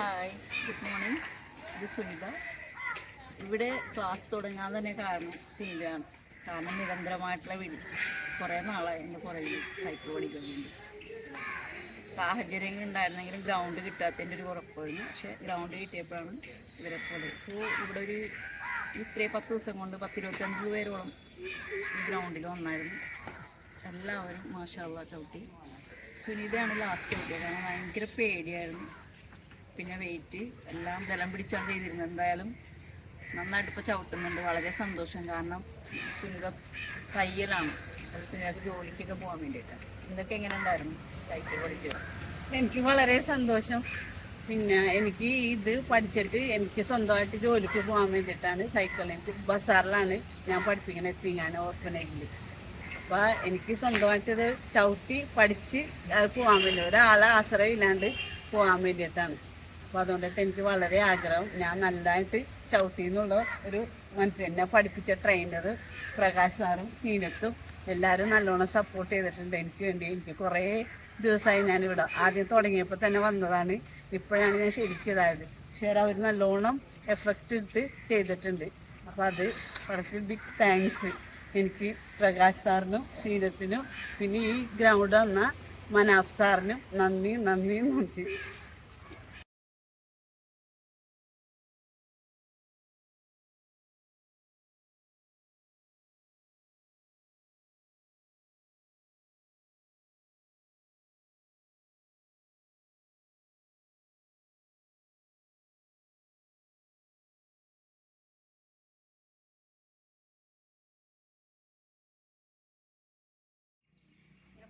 Hi, good morning. ഇത് സുനിത. ഇവിടെ class തുടങ്ങാൻ തന്നെ കാരണം സുനിതയാണ്. കാരണം നിരന്തരമായിട്ടുള്ള കുറേ നാളായി എൻ്റെ പുറകിൽ സൈക്കിൾ പഠിക്കുന്നുണ്ട്. സാഹചര്യങ്ങൾ ഉണ്ടായിരുന്നെങ്കിലും ഗ്രൗണ്ട് കിട്ടാത്തതിൻ്റെ ഒരു കുഴപ്പമായിരുന്നു. പക്ഷേ ഗ്രൗണ്ട് കിട്ടിയപ്പോഴാണ് ഇവരെ പോലെ ഇവിടെ ഒരു ഇത്രയും 10 ദിവസം കൊണ്ട് 10-25 പേരോളം ഈ ഗ്രൗണ്ടിൽ വന്നായിരുന്നു. എല്ലാവരും മാഷാ അല്ലാഹ് ചവിട്ടി. സുനിതയാണ് ലാസ്റ്റ് ചവിട്ടിയത്. കാരണം ഭയങ്കര പേടിയായിരുന്നു. പിന്നെ വെയിറ്റ് എല്ലാം ബലം പിടിച്ചാണ് ചെയ്തിരുന്നത്. എന്തായാലും നന്നായിട്ട് ഇപ്പോൾ ചവിട്ടുന്നുണ്ട്. വളരെ സന്തോഷം. കാരണം സുനിത തയ്യലാണ്. അത് സുനിതക്ക് ജോലിക്കൊക്കെ പോകാൻ വേണ്ടിയിട്ടാണ്. ഇതൊക്കെ എങ്ങനെ ഉണ്ടായിരുന്നു സൈക്കിൾ പഠിച്ചത്? എനിക്ക് വളരെ സന്തോഷം. പിന്നെ എനിക്ക് ഇത് പഠിച്ചിട്ട് എനിക്ക് സ്വന്തമായിട്ട് ജോലിക്ക് പോകാൻ വേണ്ടിയിട്ടാണ് സൈക്കിളിൽ ബസാറിലാണ് ഞാൻ പഠിപ്പിക്കുന്നത്. എത്തിങ്ങാൻ ഓർഫനേജിൽ. അപ്പോൾ എനിക്ക് സ്വന്തമായിട്ടിത് ചവിട്ടി പഠിച്ച് പോകാൻ വേണ്ടി ഒരാളെ ആശ്രയം ഇല്ലാണ്ട് പോകാൻ വേണ്ടിയിട്ടാണ്. അപ്പോൾ അതുകൊണ്ടിട്ട് എനിക്ക് വളരെ ആഗ്രഹം. ഞാൻ നല്ലതായിട്ട് ചവിട്ടി എന്നുള്ള ഒരു എന്നെ പഠിപ്പിച്ച ട്രെയിനർ പ്രകാശ് സാറും സീനത്തും എല്ലാവരും നല്ലോണം സപ്പോർട്ട് ചെയ്തിട്ടുണ്ട് എനിക്ക് വേണ്ടി. എനിക്ക് കുറേ ദിവസമായി ഞാനിവിടെ ആദ്യം തുടങ്ങിയപ്പോൾ തന്നെ വന്നതാണ്. ഇപ്പോഴാണ് ഞാൻ ശരിക്കും ഇതായത്. പക്ഷേ അവർ നല്ലോണം എഫക്റ്റ് എടുത്ത് ചെയ്തിട്ടുണ്ട്. അപ്പോൾ അത് കുറച്ച് ബിഗ് താങ്ക്സ് എനിക്ക് പ്രകാശ് സാറിനും സീനത്തിനും പിന്നെ ഈ ഗ്രൗണ്ട് വന്ന മനാഫ് സാറിനും നന്ദി നന്ദി നന്ദി.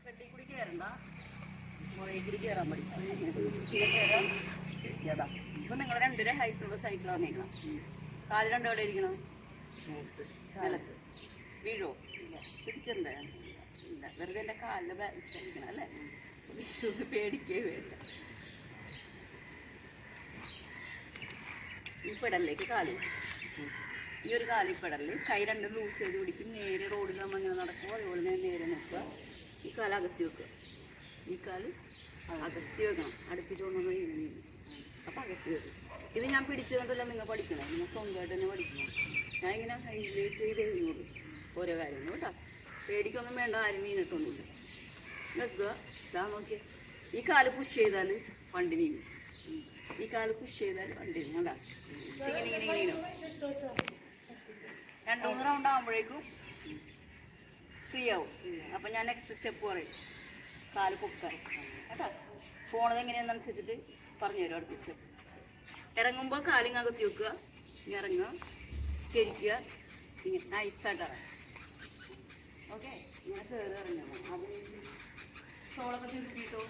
ഫ്രണ്ടിൽ കൂടി കയറണ്ട, പുറകിൽ കൂടി കയറാൻ പഠിക്കാം. കയറാം. ഇപ്പം നിങ്ങൾ രണ്ടുപേരെ ഹൈറ്റുള്ള സൈക്കിൾ വന്നേക്കണം. കാല് രണ്ടും എവിടെ ഇരിക്കണം? നിലത്ത്. വീഴോ? പിടിച്ചിട്ടുണ്ട്. ഇല്ല, വെറുതെ എൻ്റെ കാലിൻ്റെ ബാലൻസ് ഇരിക്കണം അല്ലേ? പേടിക്കേ വേണ്ട. ഈ പെടലിലേക്ക് കാല്, ഈ ഒരു കാലി പെടലിൽ കൈ രണ്ടും ലൂസ് ചെയ്ത് പിടിക്കും. നേരെ റോഡിൽ നമ്മൾ ഇങ്ങനെ നടക്കുമ്പോൾ അതുപോലെ തന്നെ നേരെ നിൽക്കുക. ഈ കാല് അകത്തി വെക്കുക. ഈ കാല് അകത്തി വെക്കണം. അടുപ്പിച്ചുകൊണ്ടൊന്നും ഇങ്ങനെ. അപ്പം അകത്തി വെക്കും. ഇത് ഞാൻ പിടിച്ചു തന്നിട്ടല്ല നിങ്ങൾ പഠിക്കണം. നിങ്ങൾ സ്വന്തമായിട്ട് തന്നെ പഠിക്കണം. ഞാൻ ഇങ്ങനെ ഹൈലൈറ്റ് ചെയ്ത് എഴുതുന്നുള്ളൂ ഓരോ കാര്യങ്ങളും കേട്ടോ. പേടിക്കൊന്നും വേണ്ട. ആരും വീണിട്ടൊന്നുമില്ല. വെക്കുക. ഇതാ നോക്കിയാൽ ഈ കാല് പുഷ് ചെയ്താൽ വണ്ടി നീങ്ങും. ഈ കാല് പുഷ് ചെയ്താൽ വണ്ടി നീങ്ങും. കണ്ടാ ഇങ്ങനെ ഇങ്ങനെ ഇങ്ങനെ 2-3 റൗണ്ട് ആകുമ്പോഴേക്കും ഫ്രീ ആവും. അപ്പം ഞാൻ നെക്സ്റ്റ് സ്റ്റെപ്പ് പറയും. കാല് പൊക്കാൻ കേട്ടോ. പോണത് എങ്ങനെയാണെന്നനുസരിച്ചിട്ട് പറഞ്ഞു തരും അടുത്ത സ്റ്റെപ്പ്. ഇറങ്ങുമ്പോൾ കാലിങ്ങകത്തി വെക്കുക. ഇറങ്ങുക, ചെരിക്കുക, ഇങ്ങനെ നൈസായിട്ട് ഇറങ്ങുക. ഓക്കെ, ഇങ്ങനെ കയറി ഇറങ്ങുക. അത് ഷോളൊക്കെ ചുരുട്ടിയിട്ടോ.